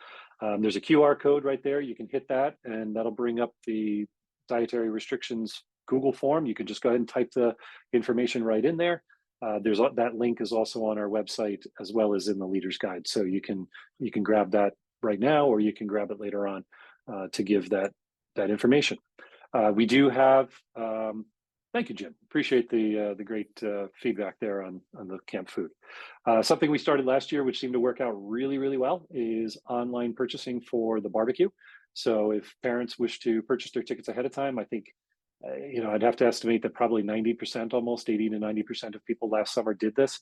There's a QR code right there. You can hit that, and that'll bring up the dietary restrictions Google form. You can just go ahead and type the information right in there. That link is also on our website as well as in the leader's guide. So you can grab that right now, or you can grab it later on to give that information. We do have, thank you, Jim. Appreciate the great feedback there on the camp food. Something we started last year, which seemed to work out really, really well, is online purchasing for the barbecue. So if parents wish to purchase their tickets ahead of time, I think, I'd have to estimate that probably 90%, almost 80 to 90% of people last summer did this.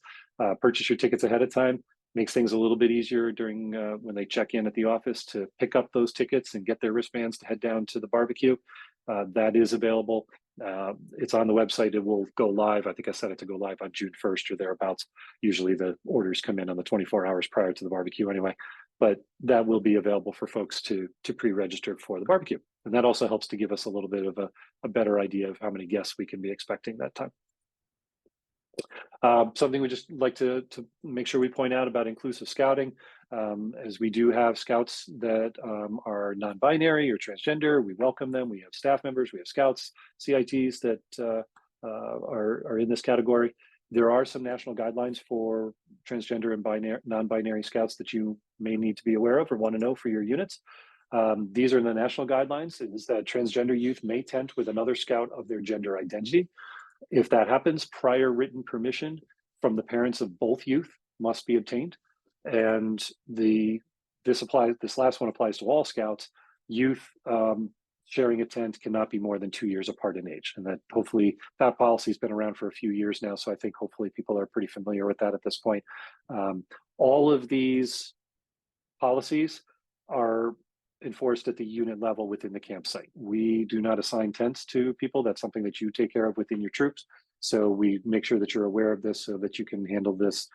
Purchase your tickets ahead of time. Makes things a little bit easier during when they check in at the office to pick up those tickets and get their wristbands to head down to the barbecue. That is available. It's on the website. It will go live. I think I set it to go live on June 1st or thereabouts. Usually the orders come in on the 24 hours prior to the barbecue anyway, but that will be available for folks to pre-register for the barbecue. And that also helps to give us a little bit of a better idea of how many guests we can be expecting that time. Something we just like to make sure we point out about inclusive scouting, as we do have scouts that are non-binary or transgender. We welcome them. We have staff members, we have scouts, CITs that are in this category. There are some national guidelines for transgender and non-binary scouts that you may need to be aware of or want to know for your units. These are the national guidelines. It is that transgender youth may tent with another scout of their gender identity. If that happens, prior written permission from the parents of both youth must be obtained. And this last one applies to all scouts. Youth sharing a tent cannot be more than 2 years apart in age. And that policy has been around for a few years now. So I think hopefully people are pretty familiar with that at this point. All of these policies are enforced at the unit level within the campsite. We do not assign tents to people. That's something that you take care of within your troops. So we make sure that you're aware of this so that you can handle this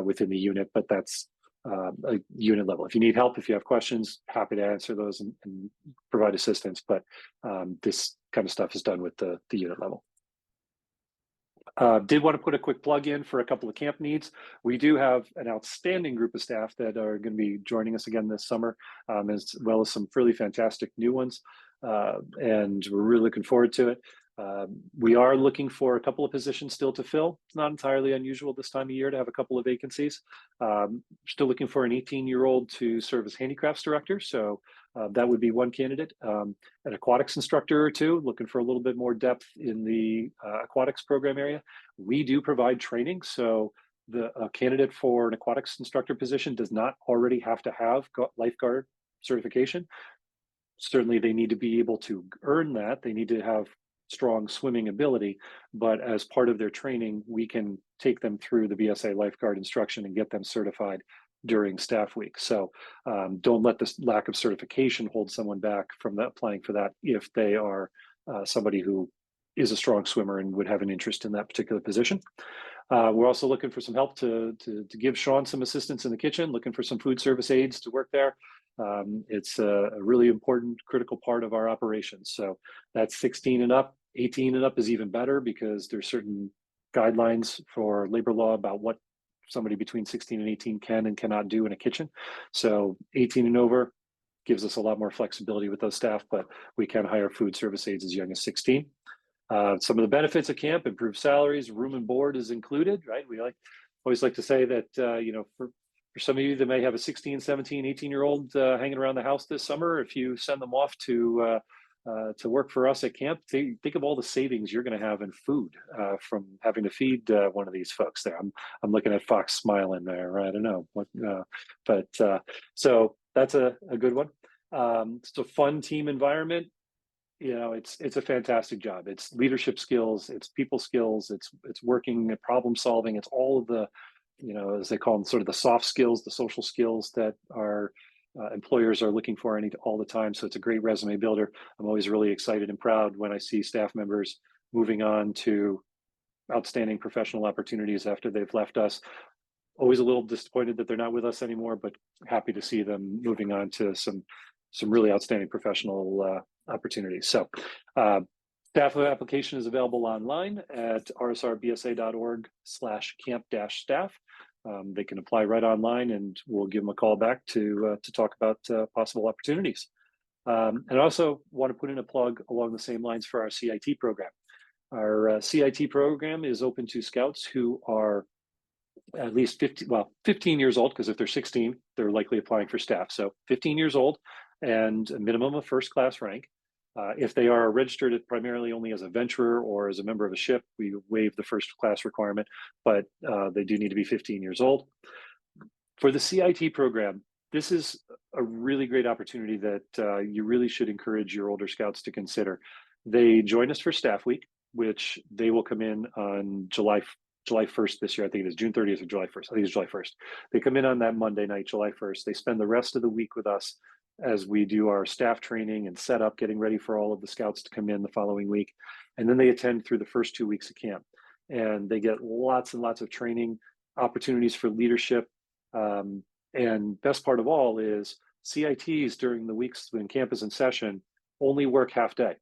within the unit, but that's a unit level. If you need help, if you have questions, happy to answer those and provide assistance, but this kind of stuff is done with the unit level. Did want to put a quick plug in for a couple of camp needs. We do have an outstanding group of staff that are going to be joining us again this summer, as well as some really fantastic new ones. And we're really looking forward to it. We are looking for a couple of positions still to fill. It's not entirely unusual this time of year to have a couple of vacancies. Still looking for an 18-year-old to serve as handicrafts director. So that would be one candidate. An aquatics instructor or two, looking for a little bit more depth in the aquatics program area. We do provide training. So the candidate for an aquatics instructor position does not already have to have lifeguard certification. Certainly they need to be able to earn that. They need to have strong swimming ability, but as part of their training, we can take them through the BSA lifeguard instruction and get them certified during staff week. So don't let this lack of certification hold someone back from applying for that if they are somebody who is a strong swimmer and would have an interest in that particular position. We're also looking for some help to give Sean some assistance in the kitchen, looking for some food service aides to work there. It's a really important, critical part of our operations. So that's 16 and up. 18 and up is even better because there's certain guidelines for labor law about what somebody between 16 and 18 can and cannot do in a kitchen. So 18 and over gives us a lot more flexibility with those staff, but we can hire food service aides as young as 16. Some of the benefits of camp: improved salaries, room and board is included, right? We always like to say that, for some of you that may have a 16, 17, 18-year-old hanging around the house this summer, if you send them off to work for us at camp, think of all the savings you're going to have in food from having to feed one of these folks there. I'm looking at Fox smiling there. I don't know what, so that's a good one. It's a fun team environment. It's a fantastic job. It's leadership skills, it's people skills, it's working at problem solving. It's all of the, as they call them, sort of the soft skills, the social skills that our employers are looking for all the time. So it's a great resume builder. I'm always really excited and proud when I see staff members moving on to outstanding professional opportunities after they've left us. Always a little disappointed that they're not with us anymore, but happy to see them moving on to some really outstanding professional opportunities. So staff application is available online at rsrbsa.org/camp-staff. They can apply right online, and we'll give them a call back to talk about possible opportunities. And I also want to put in a plug along the same lines for our CIT program. Our CIT program is open to scouts who are at least 15 years old, because if they're 16, they're likely applying for staff. So 15 years old and a minimum of first class rank. If they are registered primarily only as a venturer or as a member of a ship, we waive the first class requirement, but they do need to be 15 years old. For the CIT program, this is a really great opportunity that you really should encourage your older scouts to consider. They join us for staff week, which they will come in on July 1st this year. I think it is June 30th or July 1st. I think it's July 1st. They come in on that Monday night, July 1st. They spend the rest of the week with us as we do our staff training and setup, getting ready for all of the scouts to come in the following week. And then they attend through the first 2 weeks of camp. And they get lots and lots of training, opportunities for leadership. And best part of all is CITs during the weeks when camp is in session only work half day.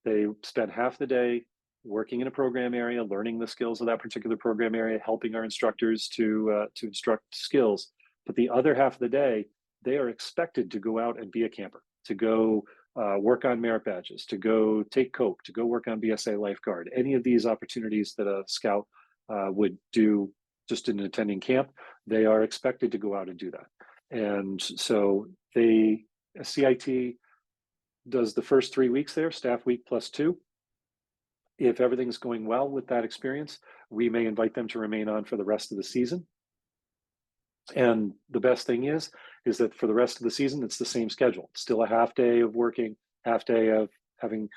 They spend half the day working in a program area, learning the skills of that particular program area, helping our instructors to instruct skills. But the other half of the day, they are expected to go out and be a camper, to go work on merit badges, to go take coke, to go work on BSA lifeguard. Any of these opportunities that a scout would do just in attending camp, they are expected to go out and do that. And so a CIT does the first 3 weeks there, staff week +2. If everything's going well with that experience, we may invite them to remain on for the rest of the season. And the best thing is that for the rest of the season, it's the same schedule. It's still a half day of working, half day of having,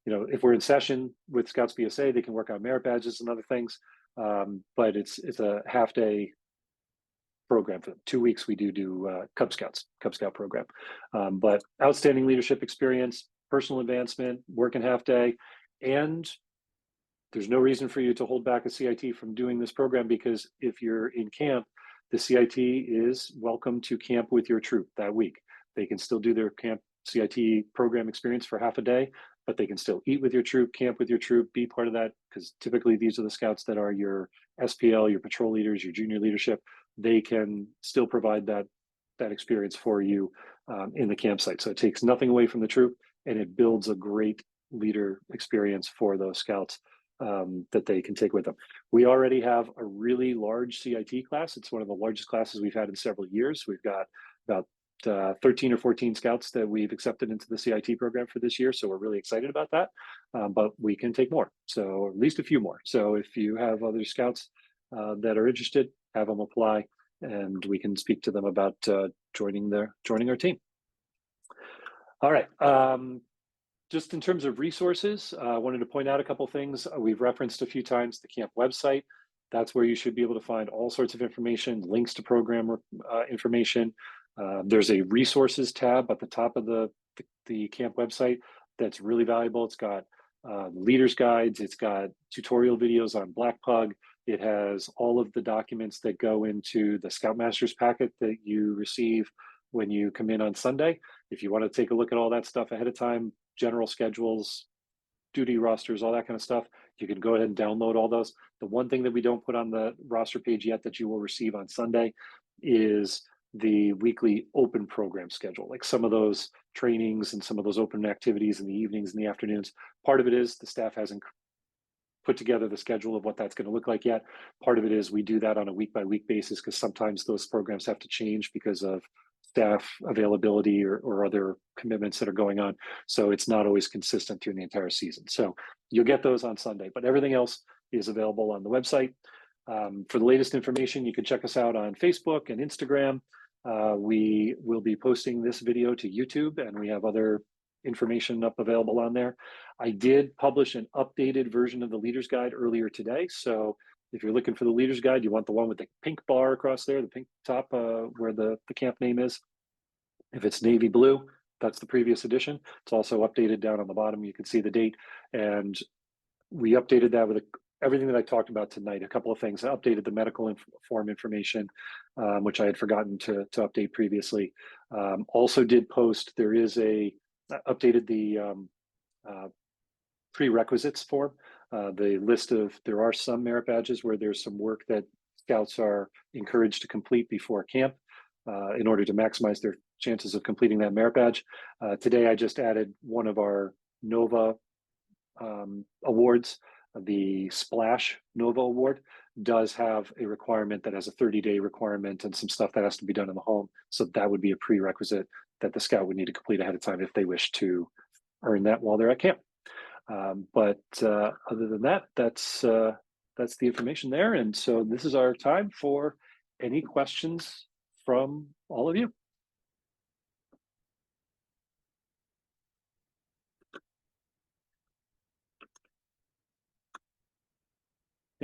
if we're in session with Scouts BSA, they can work on merit badges and other things. But it's a half day program. For 2 weeks, we do Cub Scout program. But outstanding leadership experience, personal advancement, working half day, and there's no reason for you to hold back a CIT from doing this program, because if you're in camp, the CIT is welcome to camp with your troop that week. They can still do their camp CIT program experience for half a day. but they can still eat with your troop, camp with your troop, be part of that, because typically these are the scouts that are your SPL, your patrol leaders, your junior leadership. They can still provide that experience for you in the campsite. So it takes nothing away from the troop, and it builds a great leader experience for those scouts that they can take with them. We already have a really large CIT class. It's one of the largest classes we've had in several years. We've got about 13 or 14 scouts that we've accepted into the CIT program for this year. So we're really excited about that, but we can take more. So at least a few more. So if you have other scouts that are interested, have them apply, and we can speak to them about joining our team. All right. Just in terms of resources, I wanted to point out a couple things. We've referenced a few times the camp website. That's where you should be able to find all sorts of information, links to program information. There's a resources tab at the top of the camp website that's really valuable. It's got leaders guides. It's got tutorial videos on Black Pug. It has all of the documents that go into the Scoutmasters packet that you receive when you come in on Sunday. If you want to take a look at all that stuff ahead of time, general schedules, duty rosters, all that kind of stuff, you can go ahead and download all those. The one thing that we don't put on the roster page yet that you will receive on Sunday is the weekly open program schedule. Like some of those trainings and some of those open activities in the evenings and the afternoons. Part of it is the staff hasn't put together the schedule of what that's going to look like yet. Part of it is we do that on a week-by-week basis because sometimes those programs have to change because of staff availability or other commitments that are going on. So it's not always consistent through the entire season. So you'll get those on Sunday, but everything else is available on the website. For the latest information, you can check us out on Facebook and Instagram. We will be posting this video to YouTube, and we have other information up available on there. I did publish an updated version of the Leaders Guide earlier today. So if you're looking for the Leaders Guide, you want the one with the pink bar across there, the pink top where the camp name is. If it's navy blue, that's the previous edition. It's also updated down on the bottom. You can see the date. And we updated that with everything that I talked about tonight. A couple of things. I updated the medical form information, which I had forgotten to update previously. Also did post, updated the prerequisites form. The list of, there are some merit badges where there's some work that scouts are encouraged to complete before camp in order to maximize their chances of completing that merit badge. Today, I just added one of our NOVA awards. The Splash NOVA award does have a requirement that has a 30-day requirement and some stuff that has to be done in the home. So that would be a prerequisite that the scout would need to complete ahead of time if they wish to earn that while they're at camp. But other than that, that's the information there. And so this is our time for any questions from all of you.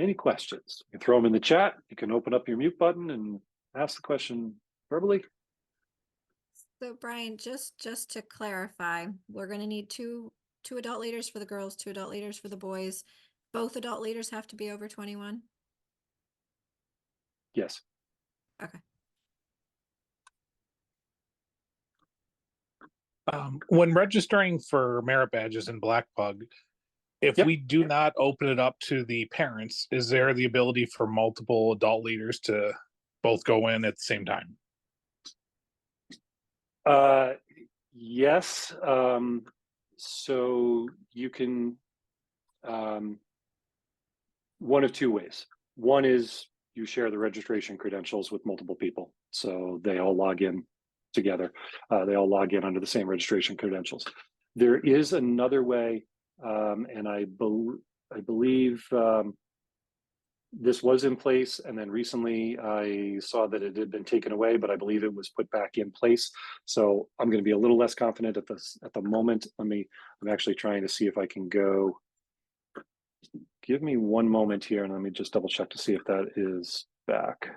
Any questions? You can throw them in the chat. You can open up your mute button and ask the question verbally. So Brian, just to clarify, we're going to need two adult leaders for the girls, 2 adult leaders for the boys. Both adult leaders have to be over 21? Yes. Okay. When registering for merit badges in Black Pug, if Yep. we do not open it up to the parents, is there the ability for multiple adult leaders to both go in at the same time? Yes. So you can one of two ways. One is you share the registration credentials with multiple people, so they all log in together. They all log in under the same registration credentials. There is another way, and I believe this was in place, and then recently I saw that it had been taken away, but I believe it was put back in place. So I'm going to be a little less confident at the moment. I'm actually trying to see if I can go. Give me one moment here, and let me just double check to see if that is back.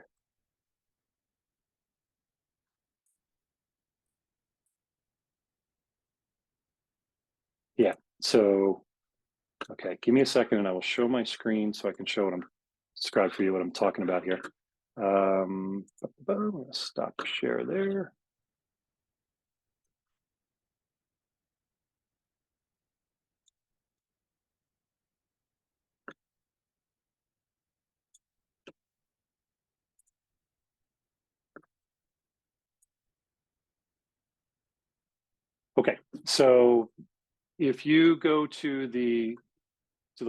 Yeah, so, okay, give me a second and I will show my screen so I can show describe for you what I'm talking about here. I'm gonna stop share there. Okay, so if you go to the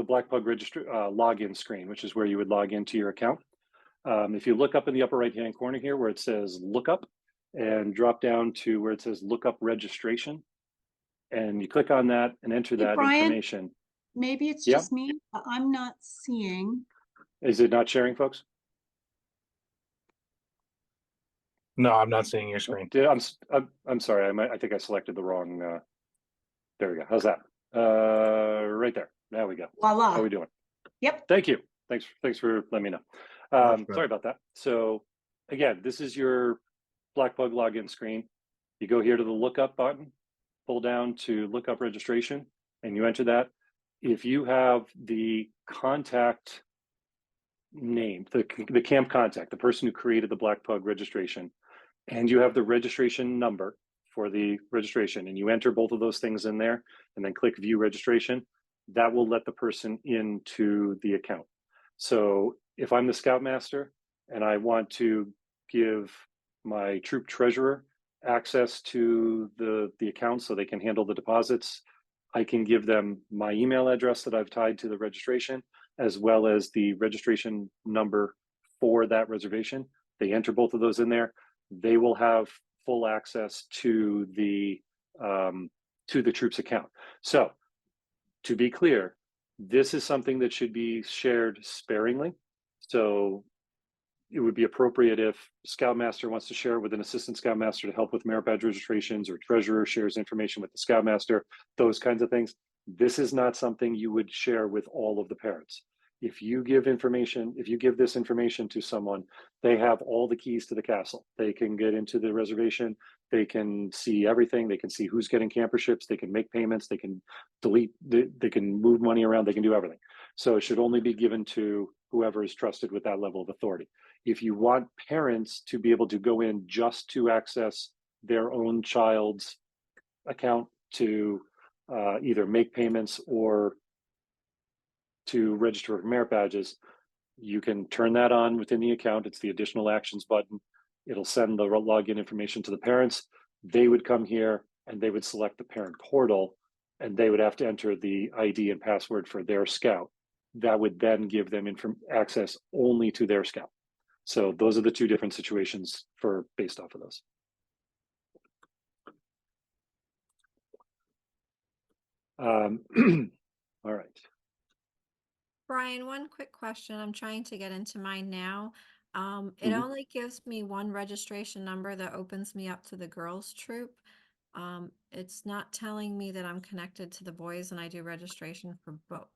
Black Pug register login screen, which is where you would log into your account, if you look up in the upper right hand corner here where it says lookup, and drop down to where it says lookup registration, and you click on that and enter Hey, that Brian, information. maybe it's Yeah. just me, but I'm not seeing. Is it not sharing, folks? No, I'm not seeing your screen. I'm sorry. I think I selected the wrong. There we go. How's that? Right there. There we go. Voila. How are we doing? Yep. Thank you. Thanks for letting me know. Sorry about that. So again, this is your Black Bug login screen. You go here to the lookup button, pull down to lookup registration, and you enter that. If you have the contact name, the camp contact, the person who created the Black Pug registration, and you have the registration number for the registration, and you enter both of those things in there, and then click view registration, that will let the person into the account. So if I'm the Scoutmaster and I want to give my troop treasurer access to the account so they can handle the deposits, I can give them my email address that I've tied to the registration, as well as the registration number for that reservation. They enter both of those in there. They will have full access to the troops account. So to be clear, this is something that should be shared sparingly. So it would be appropriate if Scoutmaster wants to share with an assistant Scoutmaster to help with merit badge registrations, or treasurer shares information with the Scoutmaster, those kinds of things. This is not something you would share with all of the parents. If you give this information to someone, they have all the keys to the castle. They can get into the reservation. They can see everything. They can see who's getting camperships. They can make payments. They can delete. They can move money around. They can do everything. So it should only be given to whoever is trusted with that level of authority. If you want parents to be able to go in just to access their own child's account to either make payments or to register for merit badges, you can turn that on within the account. It's the additional actions button. It'll send the login information to the parents. They would come here and they would select the parent portal, and they would have to enter the ID and password for their Scout. That would then give them access only to their Scout. So those are the two different situations based off of those. All right. Brian, one quick question. I'm trying to get into mine now. It Mhm. only gives me one registration number that opens me up to the girls' troop. It's not telling me that I'm connected to the boys, and I do registration for both.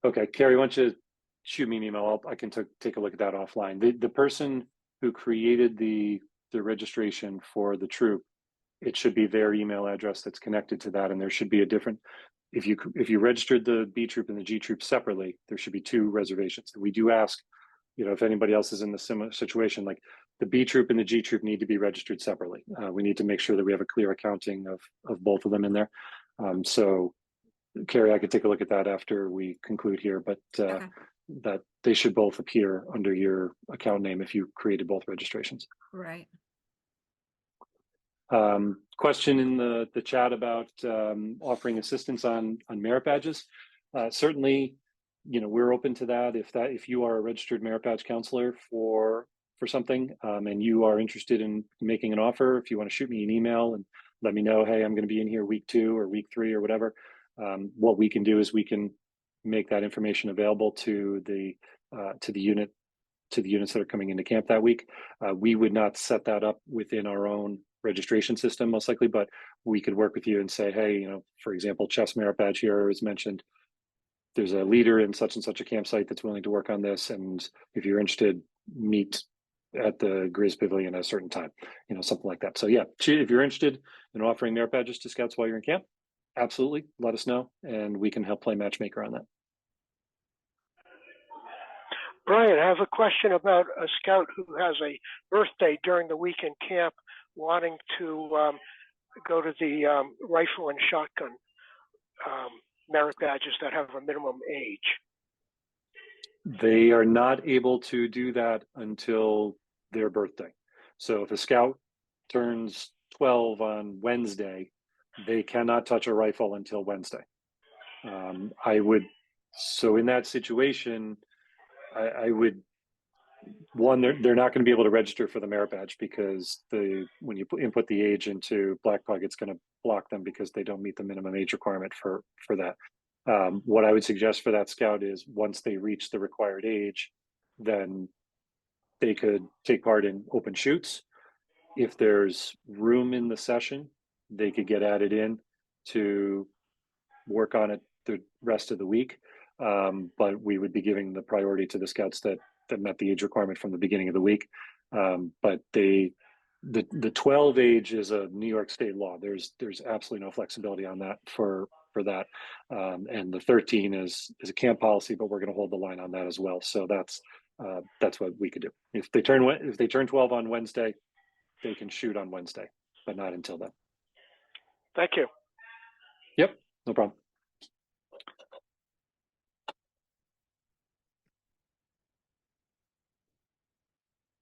Okay, Carrie, why don't you shoot me an email? I can take a look at that offline. The person who created the registration for the troop, it should be their email address that's connected to that, and there should be a different. If you registered the B troop and the G troop separately, there should be two reservations. We do ask, if anybody else is in the similar situation, like the B troop and the G troop need to be registered separately. We need to make sure that we have a clear accounting of both of them in there. So Carrie, I could take a look at that after we conclude here, but Okay. that they should both appear under your account name if you created both registrations. Right. Question in the chat about offering assistance on merit badges. Certainly, we're open to that. If you are a registered merit badge counselor for something, and you are interested in making an offer, if you want to shoot me an email and let me know, hey, I'm going to be in here week 2 or week 3 or whatever. What we can do is we can make that information available to the units that are coming into camp that week. We would not set that up within our own registration system, most likely, but we could work with you and say, hey, for example, chess merit badge here is mentioned. There's a leader in such and such a campsite that's willing to work on this, and if you're interested, meet at the Grizz Pavilion at a certain time, something like that. So yeah, if you're interested in offering merit badges to scouts while you're in camp, absolutely, let us know, and we can help play matchmaker on that. Brian, I have a question about a scout who has a birthday during the week in camp, wanting to go to the rifle and shotgun merit badges that have a minimum age. They are not able to do that until their birthday. So if a scout turns 12 on Wednesday, they cannot touch a rifle until Wednesday. So in that situation, I would, one, they're not going to be able to register for the merit badge because when you input the age into Blackpug, it's going to block them because they don't meet the minimum age requirement for that. What I would suggest for that scout is once they reach the required age, then they could take part in open shoots. If there's room in the session, they could get added in to work on it the rest of the week. But we would be giving the priority to the scouts that met the age requirement from the beginning of the week. But the 12 age is a New York State law. There's absolutely no flexibility on that for that. And the 13 is a camp policy, but we're going to hold the line on that as well. So that's what we could do. If they turn 12 on Wednesday, they can shoot on Wednesday, but not until then. Thank you. Yep, no problem.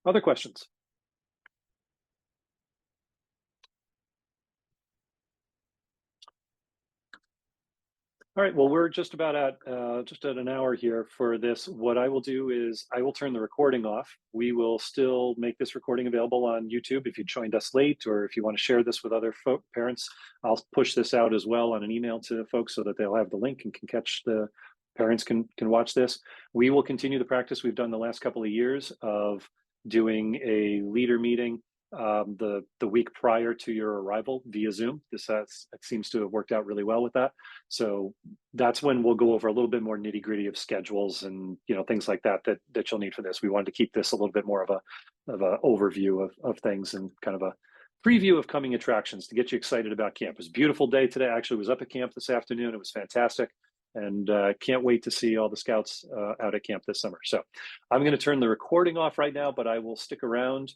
Other questions? All right, well, we're just about at an hour here for this. What I will do is I will turn the recording off. We will still make this recording available on YouTube if you joined us late, or if you want to share this with other parents. I'll push this out as well on an email to folks so that they'll have the link and can catch the parents can watch this. We will continue the practice we've done the last couple of years of doing a leader meeting the week prior to your arrival via Zoom. It seems to have worked out really well with that. So that's when we'll go over a little bit more nitty gritty of schedules and things like that you'll need for this. We wanted to keep this a little bit more of a overview of things and kind of a preview of coming attractions to get you excited about camp. It was a beautiful day today. I actually was up at camp this afternoon. It was fantastic. And can't wait to see all the scouts out at camp this summer. So I'm going to turn the recording off right now, but I will stick around